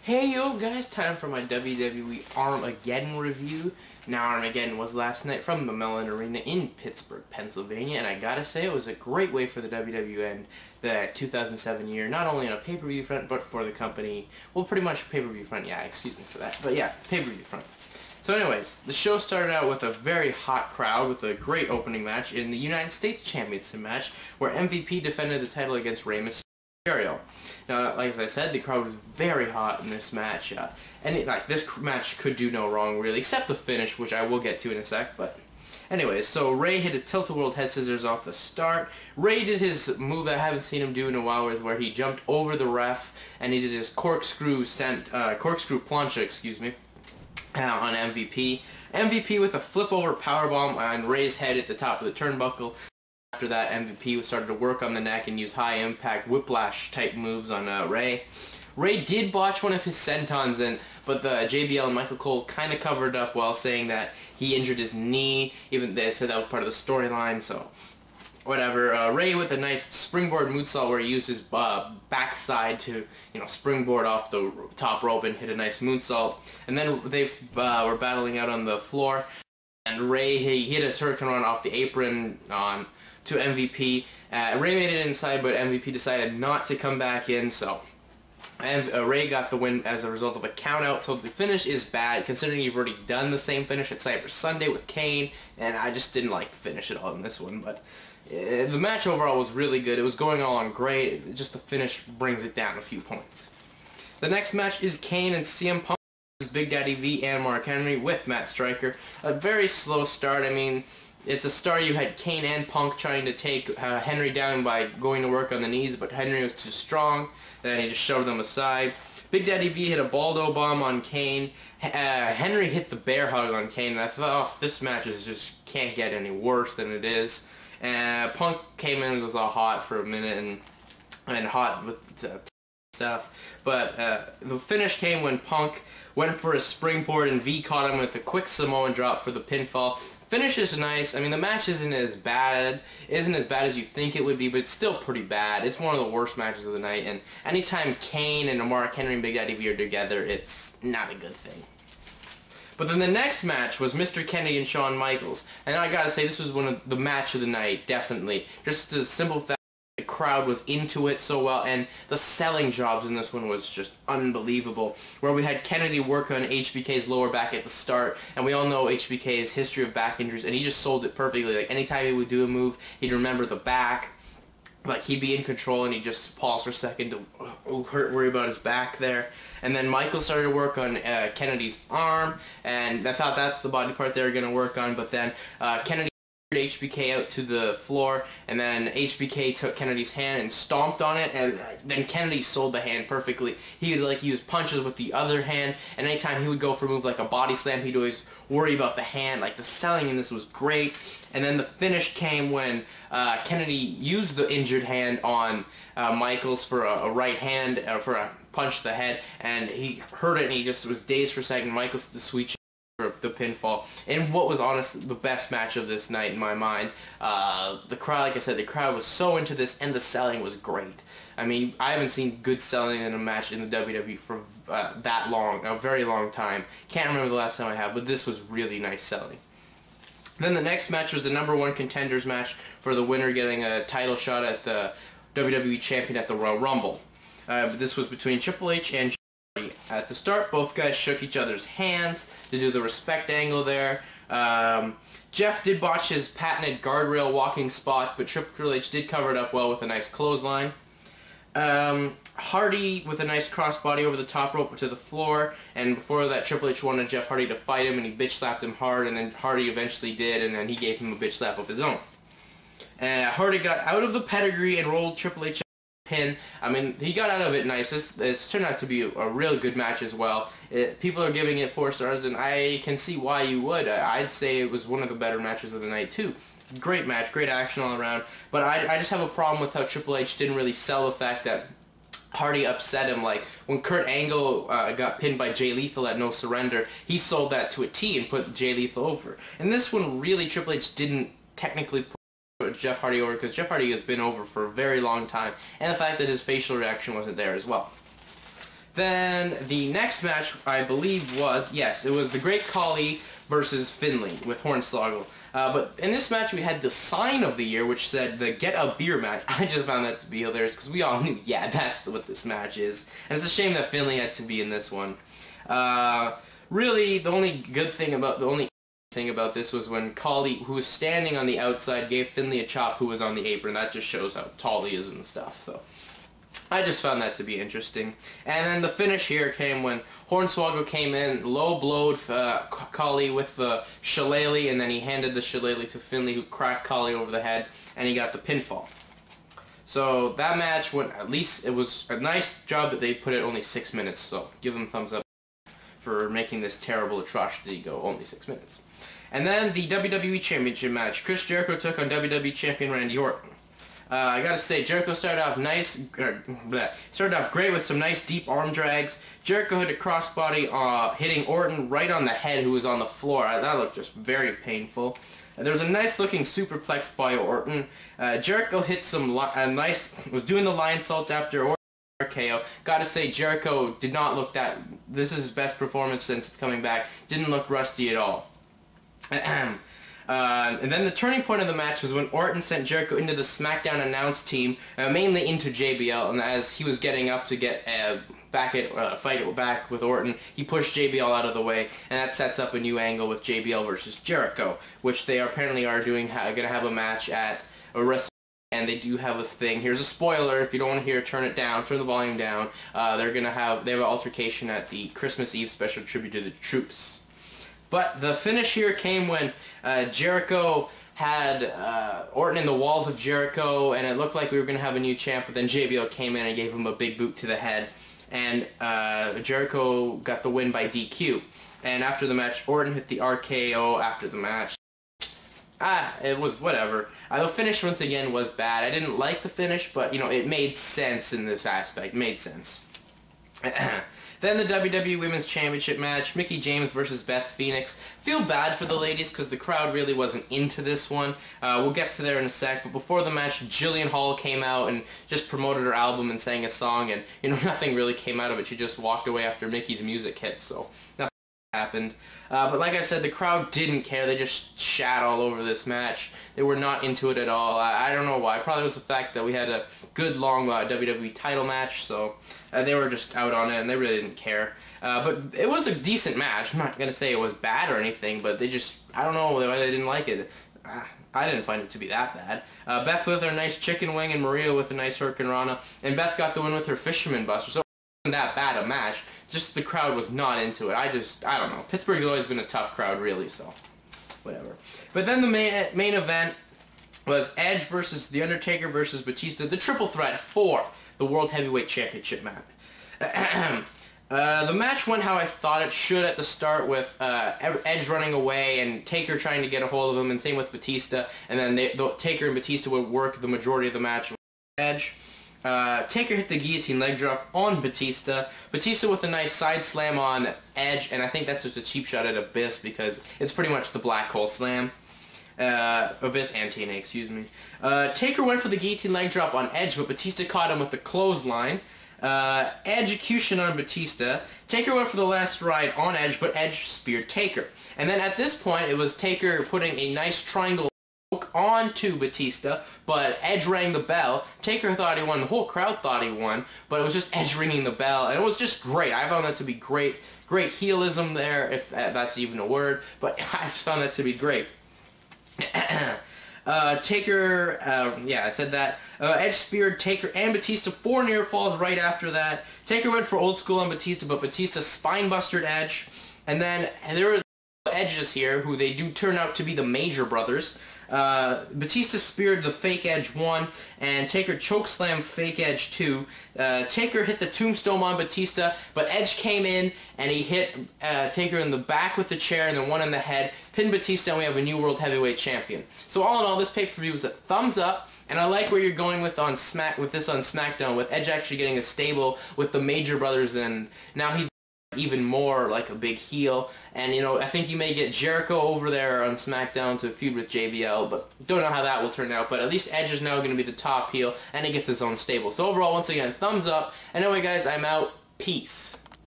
Hey yo guys, time for my WWE Armageddon review. Now Armageddon was last night from the Mellon Arena in Pittsburgh, Pennsylvania, and I gotta say it was a great way for the WWE to end the 2007 year, not only on a pay-per-view front, but for the company. Well, pretty much pay-per-view front, yeah, excuse me for that, but yeah, pay-per-view front. So anyways, the show started out with a very hot crowd with a great opening match in the United States Championship match, where MVP defended the title against Rey Mysterio. Now, like I said, the crowd was very hot in this match, and this match could do no wrong really, except the finish, which I will get to in a sec. But anyways, so Rey hit a tilt-a-whirl head scissors off the start. Rey did his move that I haven't seen him do in a while, where he jumped over the ref and he did his corkscrew plancha, excuse me, on MVP. MVP with a flip-over powerbomb on Rey's head at the top of the turnbuckle. After that, MVP started to work on the neck and use high-impact whiplash-type moves on Rey. Rey did botch one of his sentons, but the JBL and Michael Cole kind of covered up while saying that he injured his knee. Even they said that was part of the storyline, so whatever. Rey with a nice springboard moonsault where he used his backside to, springboard off the top rope and hit a nice moonsault. And then they were battling out on the floor, and Rey he hit his hurricane run off the apron to MVP. Rey made it inside, but MVP decided not to come back in, so Rey got the win as a result of a countout. So the finish is bad, considering you've already done the same finish at Cyber Sunday with Kane, and I just didn't like the finish at all in this one. But the match overall was really good. It was going along great. Just the finish brings it down a few points. The next match is Kane and CM Punk versus Big Daddy V and Mark Henry with Matt Striker. A very slow start. I mean, at the start you had Kane and Punk trying to take Henry down by going to work on the knees, but Henry was too strong. Then he just shoved them aside. Big Daddy V hit a Baldo bomb on Kane. Henry hit the bear hug on Kane, and I thought, oh, this match just can't get any worse than it is. Punk came in and was all hot for a minute and hot with stuff. But the finish came when Punk went for a springboard and V caught him with a quick Samoan drop for the pinfall. Finish is nice. I mean, the match isn't as bad as you think it would be, but it's still pretty bad. It's one of the worst matches of the night, and anytime Kane and Mark Henry and Big Daddy V are together, it's not a good thing. But then the next match was Mr. Kennedy and Shawn Michaels, and I gotta say, this was one of the match of the night, definitely. Just the simple fact the crowd was into it so well, and the selling jobs in this one was just unbelievable. Where we had Kennedy work on HBK's lower back at the start, and we all know HBK's history of back injuries, and he just sold it perfectly. Like, anytime he would do a move, he'd remember the back. Like, he'd be in control, and he'd just pause for a second to worry about his back there. And then Michael started to work on Kennedy's arm, and I thought that's the body part they were going to work on, but then Kennedy HBK out to the floor, and then HBK took Kennedy's hand and stomped on it, and then Kennedy sold the hand perfectly. He would use punches with the other hand, and anytime he would go for a move like a body slam, he'd always worry about the hand. Like, the selling in this was great. And then the finish came when Kennedy used the injured hand on Michaels for a right hand, for a punch to the head, and he hurt it and he just was dazed for a second. Michaels did the sweet the pinfall, and what was honestly the best match of this night in my mind. The crowd, like I said, the crowd was so into this, and the selling was great. I mean, I haven't seen good selling in a match in the WWE for that long, a very long time. Can't remember the last time I have, but this was really nice selling. Then the next match was the #1 contenders match for the winner getting a title shot at the WWE Champion at the Royal Rumble. This was between Triple H and at the start. Both guys shook each other's hands to do the respect angle there. Jeff did botch his patented guardrail walking spot, but Triple H did cover it up well with a nice clothesline. Hardy with a nice crossbody over the top rope to the floor, and before that Triple H wanted Jeff Hardy to fight him, and he bitch slapped him hard, and then Hardy eventually did, and then he gave him a bitch slap of his own. Hardy got out of the pedigree and rolled Triple H pin. I mean, he got out of it nice. It's turned out to be a real good match as well. People are giving it 4 stars, and I can see why you would. I'd say it was one of the better matches of the night too. Great match, great action all around. But I just have a problem with how Triple H didn't really sell the fact that Hardy upset him. Like, when Kurt Angle got pinned by Jay Lethal at No Surrender, he sold that to a T and put Jay Lethal over. And this one, really, Triple H didn't technically put Jeff Hardy over, because Jeff Hardy has been over for a very long time, and the fact that his facial reaction wasn't there as well. Then the next match, I believe, was, yes, it was the Great Khali versus Finley with Hornswoggle. But in this match, we had the sign of the year, which said the Get a Beer match. I just found that to be hilarious, because we all knew, yeah, that's what this match is. And it's a shame that Finley had to be in this one. Really, the only thing about this was when Khali, who was standing on the outside, gave Finley a chop who was on the apron. That just shows how tall he is and stuff, so I just found that to be interesting. And then the finish here came when Hornswoggle came in, low-blowed Khali with the shillelagh, and then he handed the shillelagh to Finley, who cracked Khali over the head, and he got the pinfall. So that match went, at least it was a nice job that they put it only 6 minutes, so give them a thumbs up for making this terrible atrocity go only 6 minutes. And then the WWE Championship match. Chris Jericho took on WWE Champion Randy Orton. I gotta say, Jericho started off great with some nice deep arm drags. Jericho hit a crossbody, hitting Orton right on the head, who was on the floor. That looked just very painful. There was a nice looking superplex by Orton. Jericho hit some was doing the lion salts after Orton RKO. Gotta say, Jericho did not look this is his best performance since coming back. Didn't look rusty at all. And then the turning point of the match was when Orton sent Jericho into the SmackDown announce team, mainly into JBL, and as he was getting up to get fight back with Orton, he pushed JBL out of the way, and that sets up a new angle with JBL versus Jericho, which they apparently are going to have a match at a WrestleMania. And they do have a thing. Here's a spoiler. If you don't want to hear, turn it down. Turn the volume down. They have an altercation at the Christmas Eve special tribute to the troops. But the finish here came when Jericho had Orton in the walls of Jericho, and it looked like we were going to have a new champ, but then JBL came in and gave him a big boot to the head, and Jericho got the win by DQ. And after the match, Orton hit the RKO after the match. It was whatever. The finish, once again, was bad. I didn't like the finish, but, you know, it made sense in this aspect. Made sense. Then the WWE Women's Championship match, Mickie James versus Beth Phoenix. Feel bad for the ladies because the crowd really wasn't into this one. We'll get to there in a sec, but before the match, Jillian Hall came out and just promoted her album and sang a song, and, you know, nothing really came out of it. She just walked away after Mickey's music hit, so nothing happened. But like I said, the crowd didn't care. They just shat all over this match. They were not into it at all. I don't know why. Probably was the fact that we had a good, long WWE title match, so they were just out on it, and they really didn't care. But it was a decent match. I'm not going to say it was bad or anything, but they just, I don't know why they didn't like it. I didn't find it to be that bad. Beth with her nice chicken wing, and Maria with a nice Hurricane Rana, and Beth got the win with her Fisherman Buster. So that bad a match, just the crowd was not into it. I don't know. Pittsburgh's always been a tough crowd, really, so whatever. But then the main event was Edge versus The Undertaker versus Batista, the triple threat for the World Heavyweight Championship match. The match went how I thought it should at the start, with Edge running away and Taker trying to get a hold of him, and same with Batista, and then Taker and Batista would work the majority of the match with Edge. Taker hit the guillotine leg drop on Batista. Batista with a nice side slam on Edge, and I think that's just a cheap shot at Abyss because it's pretty much the black hole slam. Abyss and TNA, excuse me. Taker went for the guillotine leg drop on Edge, but Batista caught him with the clothesline. Execution on Batista. Taker went for the last ride on Edge, but Edge speared Taker. And then at this point, it was Taker putting a nice triangle onto Batista, but Edge rang the bell. Taker thought he won, the whole crowd thought he won, but it was just Edge ringing the bell, and it was just great. I found that to be great heelism there, if that's even a word, but I just found that to be great. Taker, yeah, I said that. Edge speared Taker and Batista 4 near falls right after that. Taker went for old school on Batista, but Batista spine-bustered Edge, and then there were Edges here, who they do turn out to be the Major Brothers. Batista speared the fake Edge 1, and Taker chokeslammed fake Edge 2. Taker hit the tombstone on Batista, but Edge came in and he hit Taker in the back with the chair and then one in the head, pinned Batista, and we have a new World Heavyweight Champion. So all in all, this pay-per-view was a thumbs up, and I like where you're going with this on SmackDown, with Edge actually getting a stable with the Major Brothers, and now he's even more like a big heel. And, you know, I think you may get Jericho over there on SmackDown to feud with JBL, but don't know how that will turn out. But at least Edge is now going to be the top heel, and he gets his own stable. So overall, once again, thumbs up. Anyway, guys, I'm out. Peace.